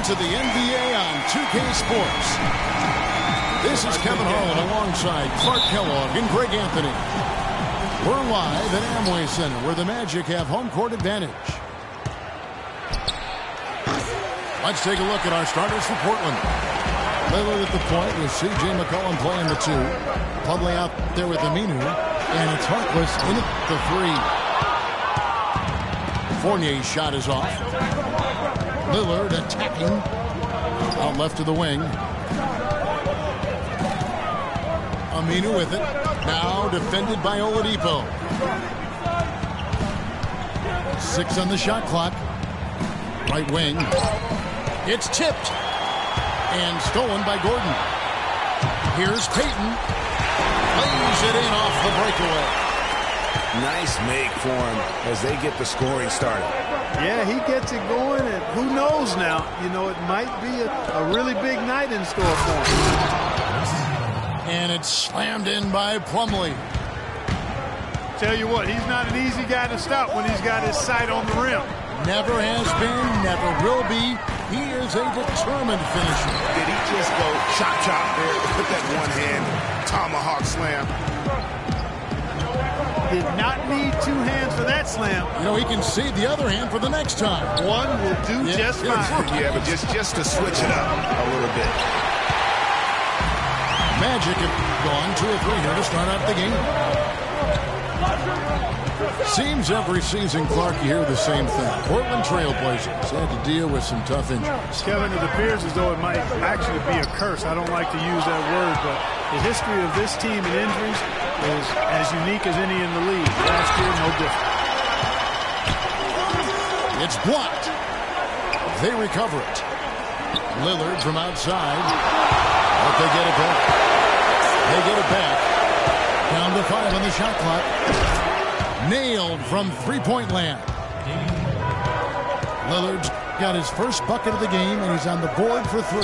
to the NBA on 2K Sports. This is Kevin Harlan alongside Clark Kellogg and Greg Anthony. We're live at Amway Center where the Magic have home court advantage. Let's take a look at our starters for Portland. Lillard at the point with C.J. McCollum playing the 2. Plumlee out there with Aminu. And it's Harkless in at the 3. Fournier's shot is off. Lillard attacking. Out left to the wing. Aminu with it. Now defended by Oladipo. 6 on the shot clock. Right wing. It's tipped. And stolen by Gordon. Here's Payton. Lays it in off the breakaway. Nice make for him as they get the scoring started. Yeah, he gets it going, and who knows now? You know, it might be a really big night in store for him. And it's slammed in by Plumlee. Tell you what, he's not an easy guy to stop when he's got his sight on the rim. Never has been, never will be. He is a determined finisher. Did he just go chop chop there? Put that one hand tomahawk slam. Did not need 2 hands for that slam. You know, he can save the other hand for the next time. One will do just fine. Yeah, but just to switch it up a little bit. Magic have gone 2 or 3 here to start out the game. Seems every season, Clark, you hear the same thing. Portland Trailblazers had to deal with some tough injuries. Kevin, it appears as though it might actually be a curse. I don't like to use that word, but the history of this team and injuries is as unique as any in the league. Last year, no different. It's blocked. They recover it. Lillard from outside. But they get it back. They get it back. Down to 5 on the shot clock. Nailed from three-point land. Lillard's got his first bucket of the game, and he's on the board for 3.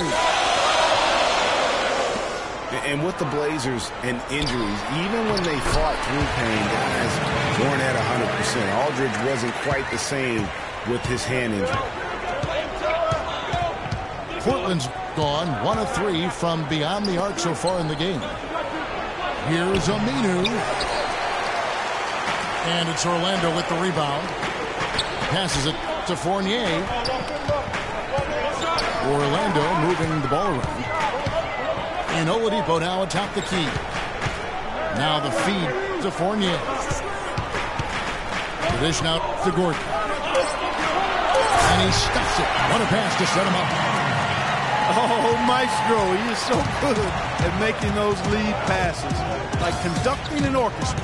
And with the Blazers and injuries, even when they fought through pain, guys weren't at 100%. Aldridge wasn't quite the same with his hand injury. Portland's gone 1 of 3 from beyond the arc so far in the game. Here's Aminu. And it's Orlando with the rebound. Passes it to Fournier. Orlando moving the ball around. And Oladipo now atop the key. Now the feed to Fournier. The dish now to Gordon. And he stuffs it. What a pass to set him up. Oh, Maestro, he is so good at making those lead passes. Like conducting an orchestra.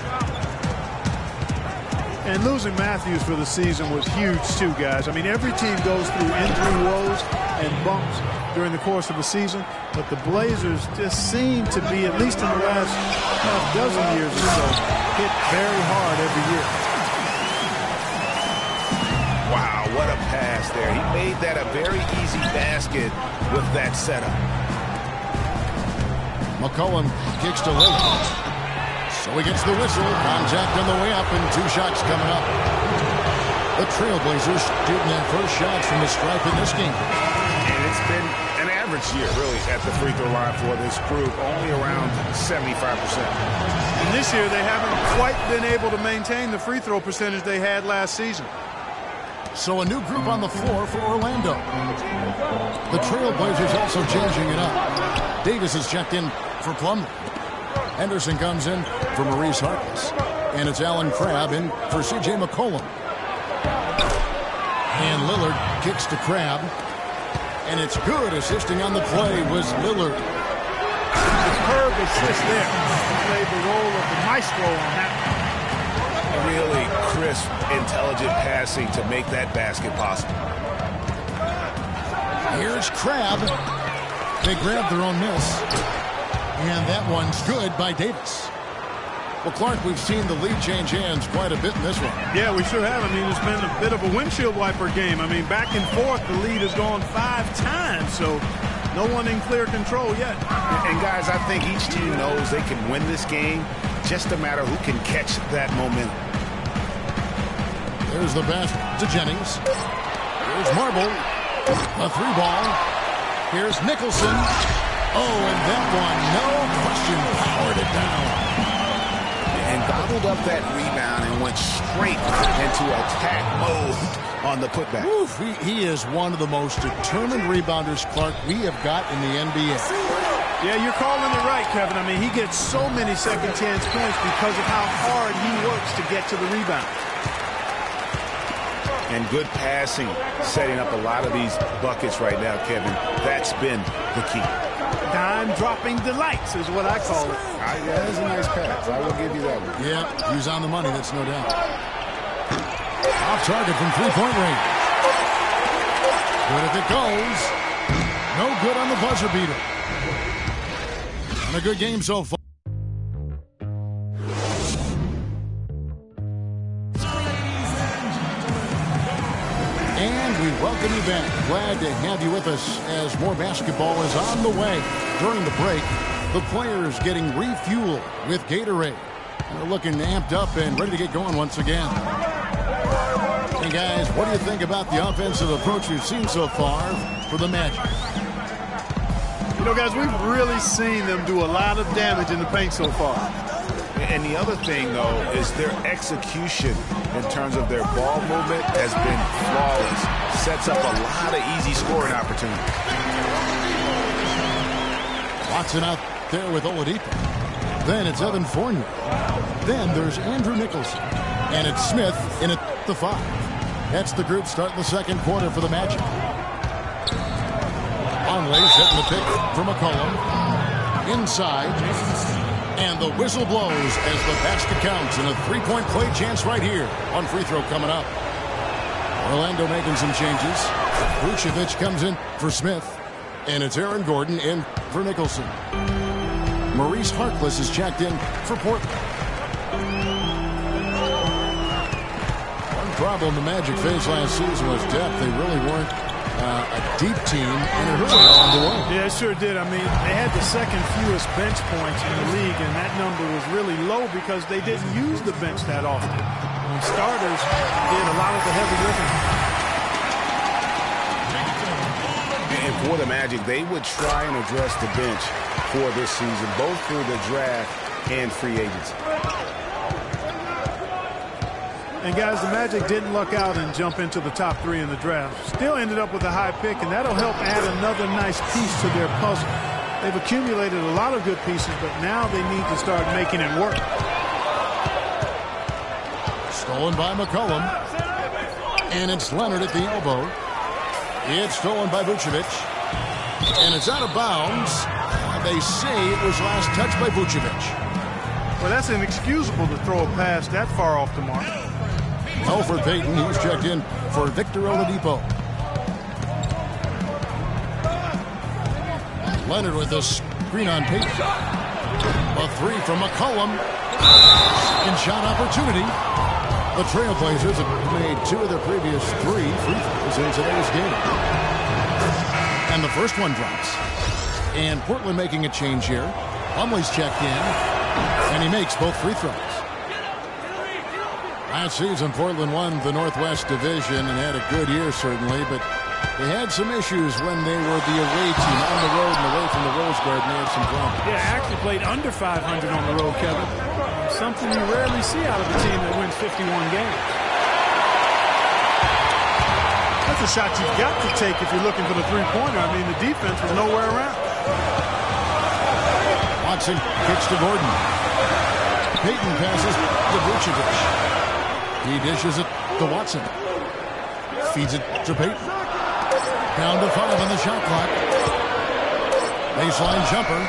And losing Matthews for the season was huge too, guys. I mean, every team goes through injury woes and bumps during the course of a season, but the Blazers just seem to be, at least in the last half dozen years or so, hit very hard every year. Wow, what a pass there. He made that a very easy basket with that setup. McCollum kicks to Lillard. So he gets the whistle. Contact on the way up and 2 shots coming up. The Trailblazers shooting their first shots from the stripe in this game. And it's been an average year, really, at the free throw line for this group, only around 75%. And this year they haven't quite been able to maintain the free throw percentage they had last season. So a new group on the floor for Orlando. The Trailblazers also changing it up. Davis is checked in for Plumlee. Henderson comes in for Maurice Harkless. And it's Allen Crabbe in for C.J. McCollum. And Lillard kicks to Crabbe. And it's good. Assisting on the play was Lillard. Superb assist there. He played the role of the maestro on that. Really crisp, intelligent passing to make that basket possible. Here's Crabbe. They grab their own miss. And that one's good by Davis. Well, Clark, we've seen the lead change hands quite a bit in this one. Yeah, we sure have. I mean, it's been a bit of a windshield wiper game. I mean, back and forth, the lead has gone 5 times, so no one in clear control yet. And, guys, I think each team knows they can win this game, just a matter who can catch that momentum. There's the pass to Jennings. Here's Marble. A three ball. Here's Nicholson. Oh, and that one, no question, powered it down. And gobbled up that rebound and went straight into attack mode on the putback. Oof, he is one of the most determined rebounders, Clark, we have got in the NBA. Yeah, you're calling it right, Kevin. I mean, he gets so many second chance points because of how hard he works to get to the rebound. And good passing, setting up a lot of these buckets right now, Kevin. That's been the key. Dime-dropping delights is what I call it. Yeah, that's a nice pass. I will give you that one. Yeah, he's on the money, that's no doubt. Off target from three-point range. Good if it goes. No good on the buzzer beater. And a good game so far. And we welcome you back. Glad to have you with us as more basketball is on the way. During the break, the players getting refueled with Gatorade. And they're looking amped up and ready to get going once again. Hey guys, what do you think about the offensive approach we've seen so far for the Magic? You know, guys, we've really seen them do a lot of damage in the paint so far. And the other thing, though, is their execution in terms of their ball movement has been flawless. Sets up a lot of easy scoring opportunities. Watson out there with Oladipo. Then it's Evan Fournier. Then there's Andrew Nicholson. And it's Smith in at the 5. That's the group starting the second quarter for the Magic. Conley setting the pick for McCollum. Inside. And the whistle blows as the basket counts. And a three-point play chance right here. One free throw coming up. Orlando making some changes. Vucevic comes in for Smith. And it's Aaron Gordon in for Nicholson. Maurice Harkless is checked in for Portland. One problem the Magic faced last season was depth. They really weren't a deep team, and it hurt them along the way. Yeah, it sure did. I mean, they had the second fewest bench points in the league, and that number was really low because they didn't use the bench that often. And starters did a lot of the heavy lifting. And for the Magic, they would try and address the bench for this season, both through the draft and free agency. And guys, the Magic didn't luck out and jump into the top 3 in the draft. Still ended up with a high pick, and that'll help add another nice piece to their puzzle. They've accumulated a lot of good pieces, but now they need to start making it work. Stolen by McCollum. And it's Leonard at the elbow. It's stolen by Vucevic. And it's out of bounds. They say it was last touched by Vucevic. Well, that's inexcusable to throw a pass that far off the mark. Elfrid Payton, he's checked in for Victor Oladipo. Leonard with a screen on Payton. A three from McCollum. And shot opportunity. The Trailblazers have made 2 of their previous 3 free throws in today's game. And the first one drops. And Portland making a change here. Plumlee's checked in. And he makes both free throws. Last season, Portland won the Northwest Division and had a good year, certainly, but they had some issues when they were the away team on the road and away from the Rose Garden. They had some problems. Yeah, actually played under 500 on the road, Kevin. Something you rarely see out of a team that wins 51 games. That's a shot you've got to take if you're looking for the three-pointer. I mean, the defense was nowhere around. Watson kicks to Gordon. Payton passes to Vucevic. He dishes it to Watson. Feeds it to Payton. Down to 5 on the shot clock. Baseline jumper.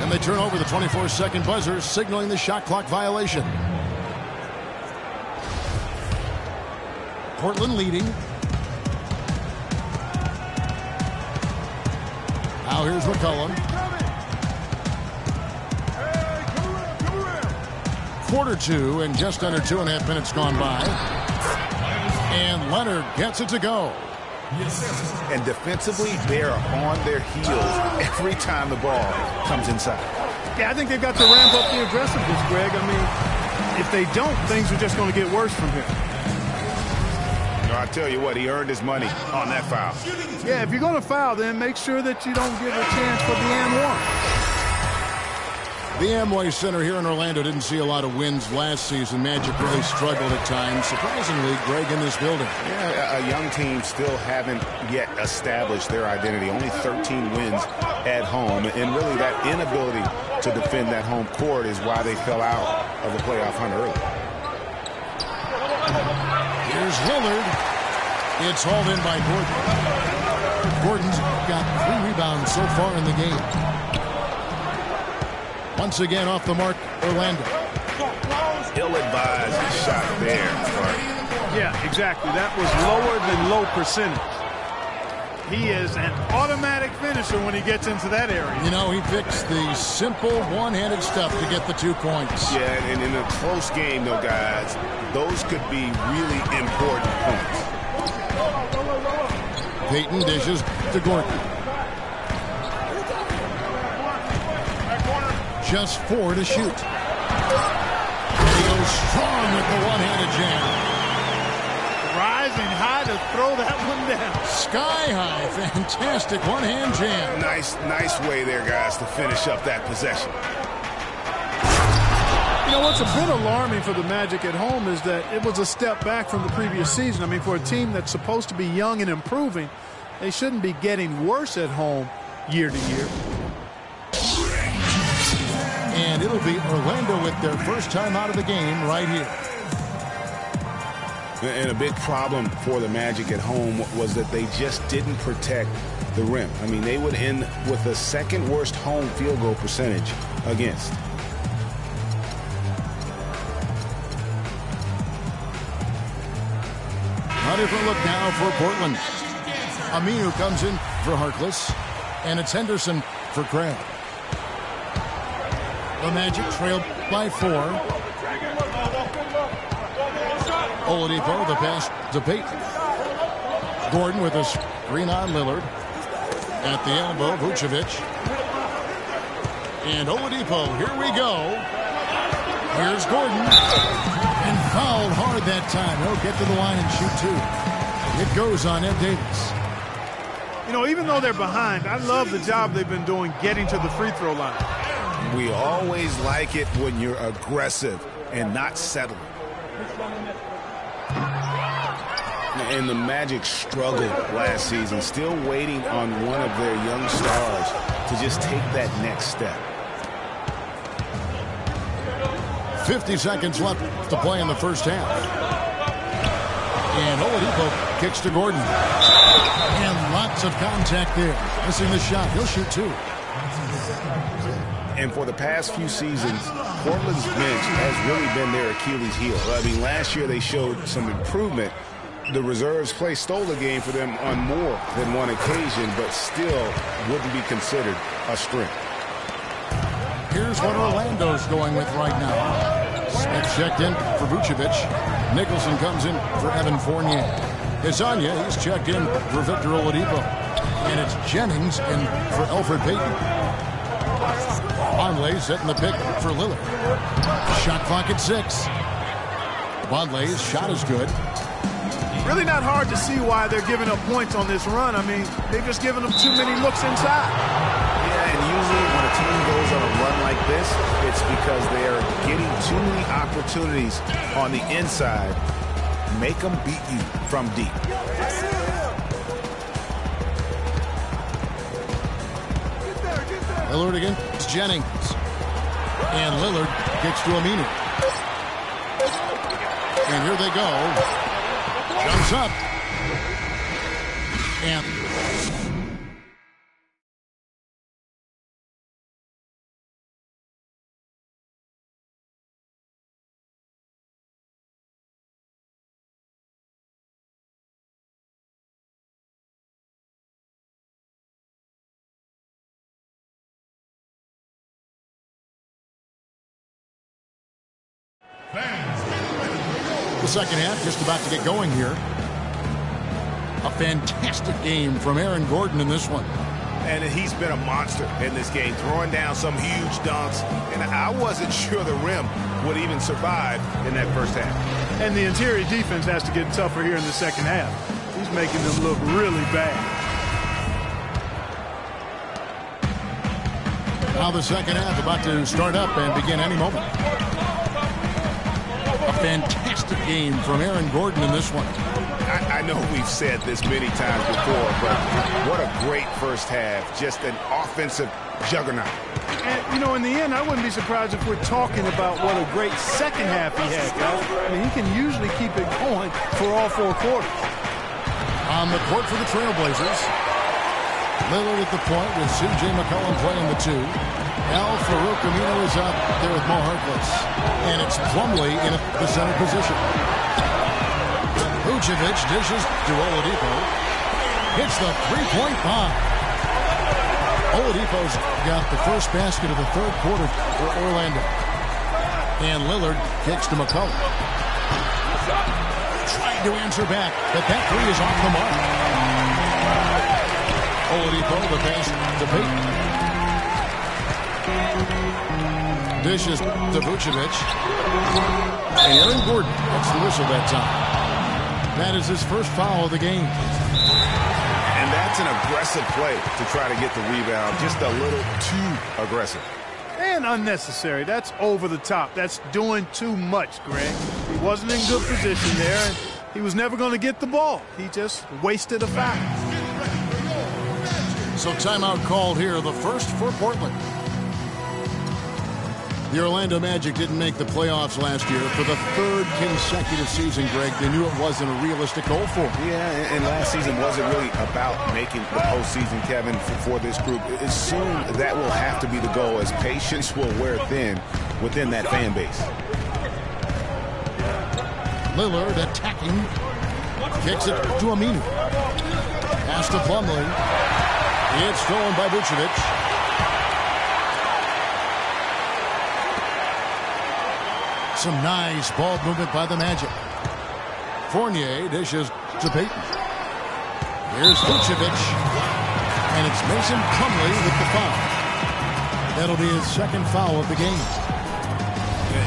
And they turn over the 24-second buzzer, signaling the shot clock violation. Portland leading. Now here's McCollum. Quarter 2 and just under 2.5 minutes gone by. And Leonard gets it to go. And defensively, they're on their heels every time the ball comes inside. Yeah, I think they've got to ramp up the aggressiveness, Greg. I mean, if they don't, things are just going to get worse from here. I tell you what, he earned his money on that foul. Yeah, if you're going to foul, then make sure that you don't give a chance for the and one. The Amway Center here in Orlando didn't see a lot of wins last season. Magic really struggled at times. Surprisingly, Greg, in this building. Yeah, a young team still haven't yet established their identity. Only 13 wins at home. And really that inability to defend that home court is why they fell out of the playoff hunt early. Here's Lillard. It's hauled in by Gordon. Gordon's got 3 rebounds so far in the game. Once again off the mark, Orlando. Ill-advised shot there. Yeah, exactly. That was lower than low percentage. He is an automatic finisher when he gets into that area. You know, he picks the simple one-handed stuff to get the 2 points. Yeah, and in a close game, though, guys, those could be really important points. Payton dishes to Gordon. Just 4 to shoot. And he goes strong with the one-handed jam. Rising high to throw that one down. Sky high. Fantastic one-hand jam. Nice way there, guys, to finish up that possession. You know, what's a bit alarming for the Magic at home is that it was a step back from the previous season. I mean, for a team that's supposed to be young and improving, they shouldn't be getting worse at home year to year. And it'll be Orlando with their first time out of the game right here. And a big problem for the Magic at home was that they just didn't protect the rim. I mean, they would end with the second worst home field goal percentage against. A different look now for Portland. Aminu comes in for Harkless, and it's Henderson for Craig. The Magic trailed by 4. Oladipo, the pass to Payton. Gordon with a screen on Lillard. At the elbow, Vucevic. And Oladipo, here we go. Here's Gordon. And fouled hard that time. He'll get to the line and shoot 2. It goes on Ed Davis. You know, even though they're behind, I love the job they've been doing getting to the free throw line. We always like it when you're aggressive and not settling. And the Magic struggled last season, still waiting on one of their young stars to just take that next step. 50 seconds left to play in the first half. And Oladipo kicks to Gordon. And lots of contact there. Missing the shot. He'll shoot 2. And for the past few seasons, Portland's bench has really been their Achilles heel. I mean, last year they showed some improvement. The reserves play stole the game for them on more than one occasion, but still wouldn't be considered a strength. Here's what Orlando's going with right now. Smith checked in for Vucevic. Nicholson comes in for Evan Fournier. Hezonja, he's checked in for Victor Oladipo. And it's Jennings in for Elfrid Payton. Vonleh setting the pick for Lillard. Shot clock at 6. Vonleh's shot is good. Really not hard to see why they're giving up points on this run. I mean, they've just given them too many looks inside. Yeah, and usually when a team goes on a run like this, it's because they are getting too many opportunities on the inside. Make them beat you from deep. Lillard against Jennings. And Lillard kicks to Aminu. And here they go. Jumps up. And the second half just about to get going here. A fantastic game from Aaron Gordon in this one. And he's been a monster in this game, throwing down some huge dunks. And I wasn't sure the rim would even survive in that first half. And the interior defense has to get tougher here in the second half. He's making them look really bad. Now the second half about to start up and begin any moment. A fantastic game from Aaron Gordon in this one. I know we've said this many times before, but what a great first half. Just an offensive juggernaut. And, you know, in the end, I wouldn't be surprised if we're talking about what a great second half he had, guys. I mean, he can usually keep it going for all 4 quarters. On the court for the Trailblazers, Lillard at the point with C.J. McCollum playing the 2. Al Farouk Amino is out there with Mo Harkless. And it's Plumlee in the center position. Vucevic dishes to Oladipo. Hits the three-point bomb. Oladipo's got the first basket of the third quarter for Orlando. And Lillard kicks to McCollum. Trying to answer back, but that three is off the mark. Oladipo, the pass to Payton. Dishes to Vucevic. And Aaron Gordon gets the whistle that time. That is his first foul of the game. And that's an aggressive play to try to get the rebound. Just a little too aggressive. And unnecessary. That's over the top. That's doing too much, Greg. He wasn't in good position there, and he was never going to get the ball. He just wasted a foul. So timeout called here, the first for Portland. The Orlando Magic didn't make the playoffs last year for the 3rd consecutive season, Greg. They knew it wasn't a realistic goal for them. Yeah, and last season wasn't really about making the postseason, Kevin, for this group. It's soon that will have to be the goal, as patience will wear thin within that fan base. Lillard attacking. Kicks it to Aminu. Pass to Plumlee. It's stolen by Vucevic. Some nice ball movement by the Magic. Fournier dishes to Payton. Here's Vucevic. And it's Mason Plumlee with the foul. That'll be his second foul of the game.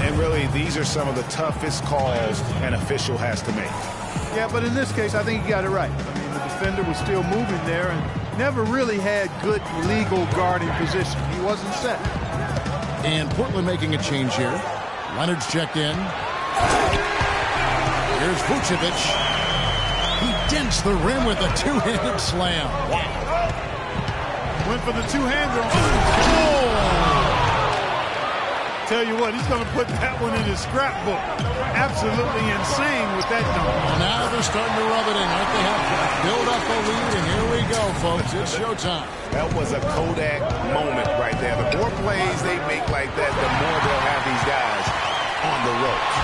And really, these are some of the toughest calls an official has to make. Yeah, but in this case, I think he got it right. I mean, the defender was still moving there and never really had good legal guarding position. He wasn't set. And Portland making a change here. Leonard's checked in. Here's Vucevic. He dents the rim with a two-handed slam. Wow. Went for the two-hander. Tell you what, he's going to put that one in his scrapbook. Absolutely insane with that dunk. Well, now they're starting to rub it in. Right? They have to build up a lead, and here we go, folks. It's showtime. That was a Kodak moment right there. The more plays they make like that, the more they'll have these guys on the ropes.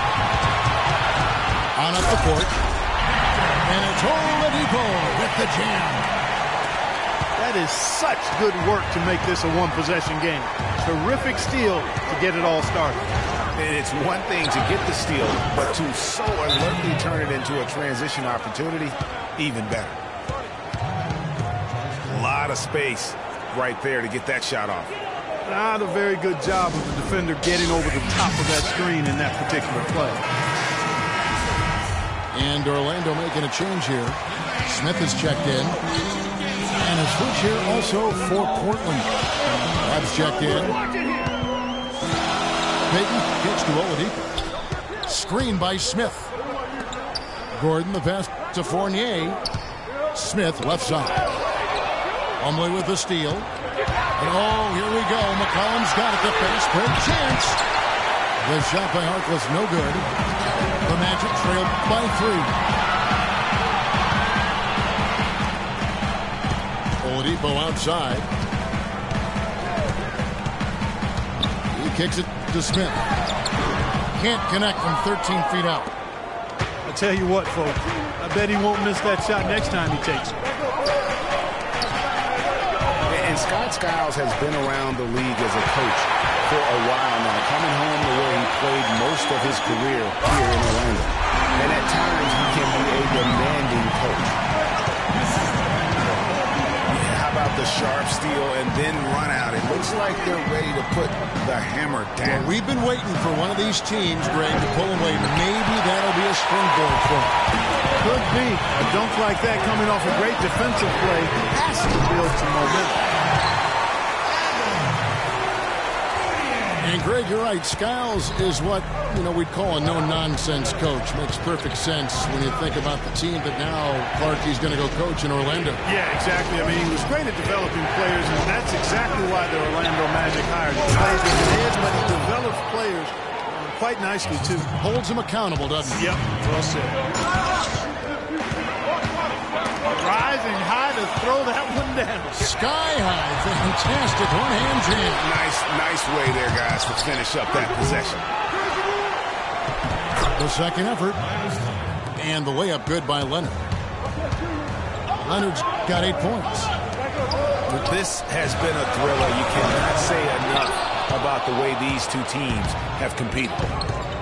On up the court. And it's Oladipo with the jam. That is such good work to make this a one-possession game. Terrific steal to get it all started. And it's one thing to get the steal, but to so alertly turn it into a transition opportunity, even better. A lot of space right there to get that shot off. Not a very good job of the defender getting over the top of that screen in that particular play. And Orlando making a change here. Smith is checked in. And a switch here also for Portland. Lab's checked in. Payton gets to Oladipo. Screen by Smith. Gordon the pass to Fournier. Smith left side. Plumlee with the steal. And oh, here we go. McCollum's got it. The fast break chance. The shot by Harkless, no good. The Magic trailed by 3. Oladipo outside. He kicks it to Smith. Can't connect from 13 feet out. I tell you what, folks, I bet he won't miss that shot next time he takes it. And Scott Skiles has been around the league as a coach for a while now, coming home to where he played most of his career here in Orlando. And at times he can be a demanding coach. How about the sharp steal and then run out. It looks like they're ready to put the hammer down. Well, we've been waiting for one of these teams, Greg, to pull away. Maybe that'll be a springboard for them. Could be. A dunk like that coming off a great defensive play has to build some momentum. And, Greg, you're right. Skiles is what, we'd call a no-nonsense coach. Makes perfect sense when you think about the team that now Clarkie's going to go coach in Orlando. Yeah, exactly. I mean, he was great at developing players, and that's exactly why the Orlando Magic hired him. He plays with an edge, but he develops players quite nicely, too. Holds him accountable, doesn't he? Yep, well said. Rising high to throw that one down. Sky high. Fantastic one-hand jam. Nice way there, guys, to finish up that possession. The second effort. And the layup good by Leonard. Leonard's got 8 points. This has been a thriller. You cannot say enough about the way these two teams have competed.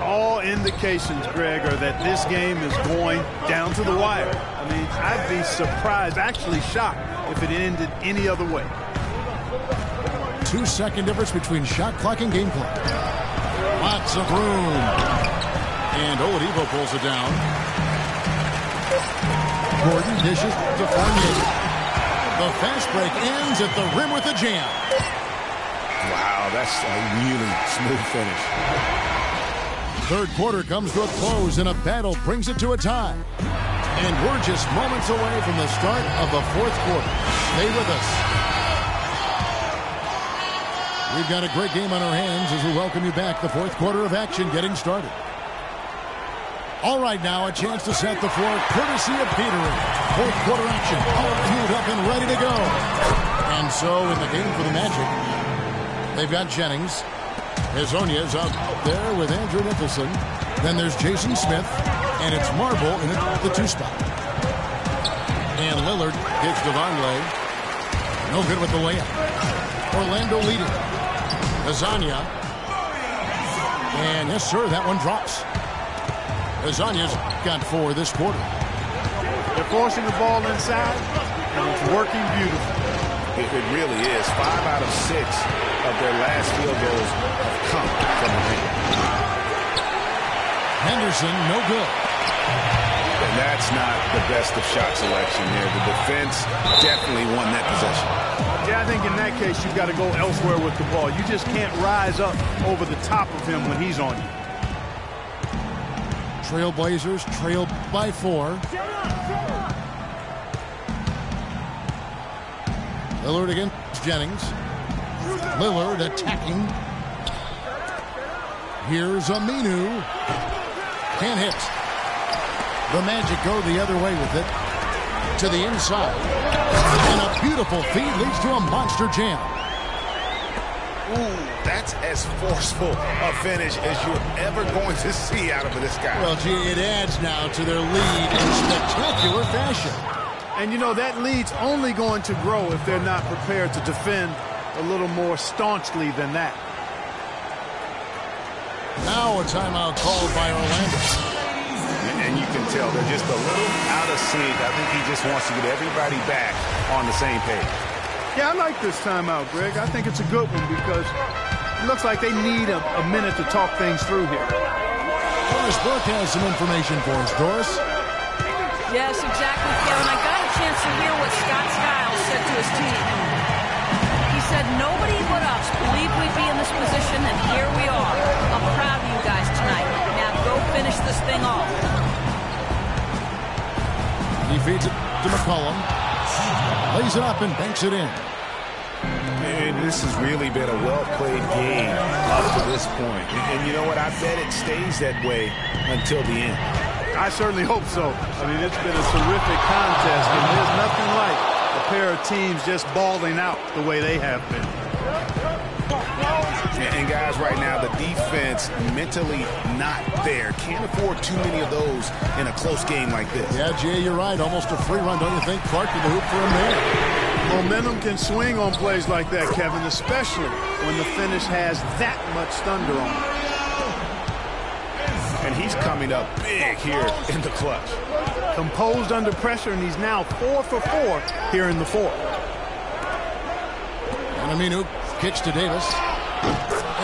All indications, Greg, are that this game is going down to the wire. I mean, I'd be surprised, actually shocked, if it ended any other way. 2-second difference between shot clock and game clock. Lots of room. And Oladipo pulls it down. Gordon dishes to Fournier. The fast break ends at the rim with a jam. Wow, that's a really smooth finish. Third quarter comes to a close, and a battle brings it to a tie. And we're just moments away from the start of the fourth quarter. Stay with us. We've got a great game on our hands as we welcome you back. The fourth quarter of action getting started. All right, now a chance to set the floor courtesy of Petering. Fourth quarter action, all queued up and ready to go. And so in the game for the Magic, they've got Jennings. Hezonia's out there with Andrew Nicholson. Then there's Jason Smith, and it's Marble in the 2 spot. And Lillard hits Devonley. No good with the layup. Orlando leading. Hazonia. And yes, sir, that one drops. Hazonia's got 4 this quarter. They're forcing the ball inside, and it's working beautifully. It really is. 5 out of 6 of their last field goals have come from the paint. Henderson, no good. And that's not the best of shot selection there. The defense definitely won that possession. Yeah, I think in that case, you've got to go elsewhere with the ball. You just can't rise up over the top of him when he's on you. Trailblazers trail by 4. Lillard against Jennings. Lillard attacking. Here's Aminu. Can't hit. The Magic go the other way with it. To the inside. And a beautiful feed leads to a monster jam. Ooh, that's as forceful a finish as you're ever going to see out of this guy. Well, gee, it adds now to their lead in spectacular fashion. And, that lead's only going to grow if they're not prepared to defend a little more staunchly than that. Now a timeout called by Orlando. And you can tell they're just a little out of sync. I think he just wants to get everybody back on the same page. Yeah, I like this timeout, Greg. I think it's a good one because it looks like they need a minute to talk things through here. Doris Burke has some information for us. Doris? Yes, exactly, Kevin. I got a chance to hear what Scott Skiles said to his team. He said, nobody but us believed we'd be in this position, and here we are. I'm proud of you guys tonight. Now go finish this thing off. He feeds it to McCollum. Lays it up and banks it in. And this has really been a well-played game up to this point. And you know what? I bet it stays that way until the end. I certainly hope so. I mean, it's been a terrific contest, and there's nothing like a pair of teams just balling out the way they have been. And guys, right now, the defense mentally not there. Can't afford too many of those in a close game like this. Yeah, Jay, you're right. Almost a free run, don't you think? Clark to the hoop for him there. Momentum can swing on plays like that, Kevin, especially when the finish has that much thunder on it. And he's coming up big here in the clutch. Composed under pressure, and he's now 4 for 4 here in the fourth. And Aminu kicks to Davis.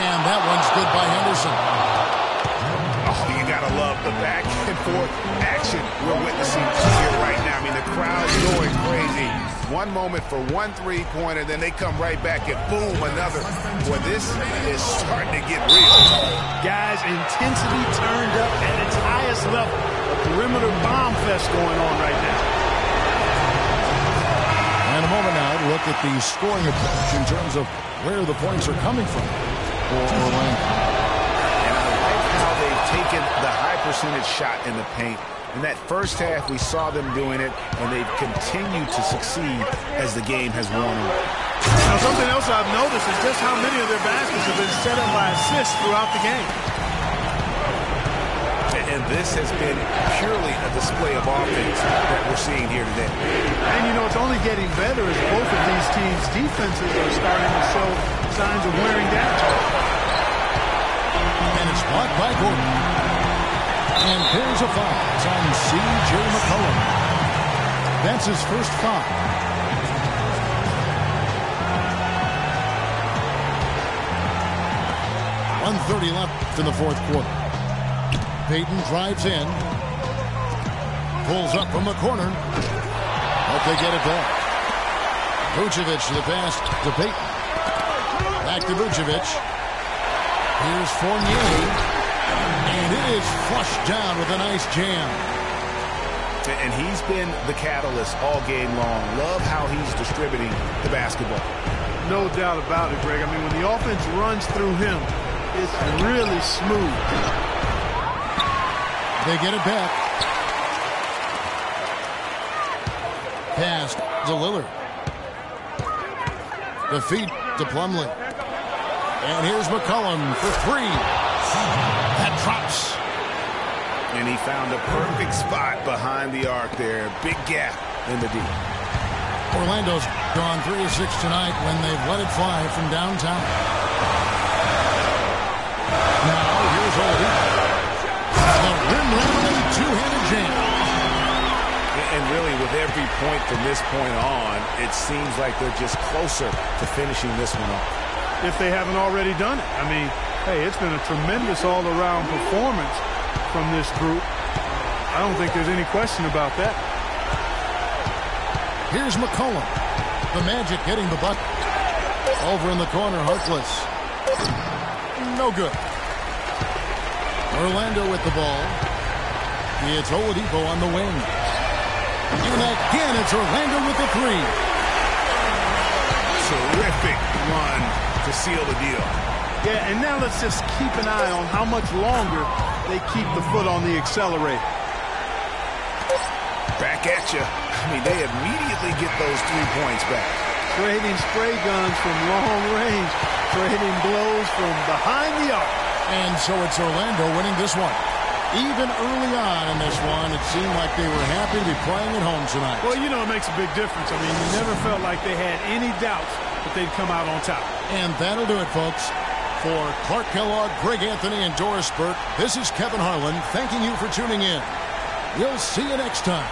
And that one's good by Henderson. Oh, you gotta love the back and forth action we're witnessing here right now. I mean, the crowd's going crazy. One moment for one three-pointer, then they come right back and boom, another. Boy, this is starting to get real. Guys, intensity turned up at its highest level. A perimeter bomb fest going on right now. And a moment now to look at the scoring approach in terms of where the points are coming from for Orlando. And I like how they've taken the high percentage shot in the paint. In that first half, we saw them doing it, and they've continued to succeed as the game has worn on. Now, something else I've noticed is just how many of their baskets have been set up by assists throughout the game. And this has been purely a display of offense that we're seeing here today. And, you know, it's only getting better as both of these teams' defenses are starting to show signs of wearing down. And it's blocked by Gordon. And there's a foul. It's on C.J. McCollum. That's his first foul. .130 left in the fourth quarter. Payton drives in. Pulls up from the corner. But they get it back. Vucevic to the pass to Payton. Back to Vucevic. Here's Fournier. And it is flushed down with a nice jam. And he's been the catalyst all game long. Love how he's distributing the basketball. No doubt about it, Greg. I mean, when the offense runs through him, it's really smooth. They get it back. Pass to Lillard. The feed to Plumlee. And here's McCollum for three. That drops. And he found a perfect spot behind the arc there. Big gap in the deep. Orlando's gone 3 of 6 tonight when they've let it fly from downtown. Now here's Oladipo. The rim-rattling two-handed jam. And really, with every point from this point on, it seems like they're just closer to finishing this one off. If they haven't already done it. I mean, hey, it's been a tremendous all-around performance from this group. I don't think there's any question about that. Here's McCollum. The Magic getting the bucket. Over in the corner, Harkless. No good. Orlando with the ball. It's Oladipo on the wing. And again, it's Orlando with the three. Terrific run to seal the deal. Yeah, and now let's just keep an eye on how much longer they keep the foot on the accelerator. Back at you. I mean, they immediately get those 3 points back. Trading spray guns from long range. Trading blows from behind the arc. And so it's Orlando winning this one. Even early on in this one, it seemed like they were happy to be playing at home tonight. Well, you know, it makes a big difference. I mean, you never felt like they had any doubts that they'd come out on top. And that'll do it, folks. For Clark Kellogg, Greg Anthony, and Doris Burke, this is Kevin Harlan thanking you for tuning in. We'll see you next time.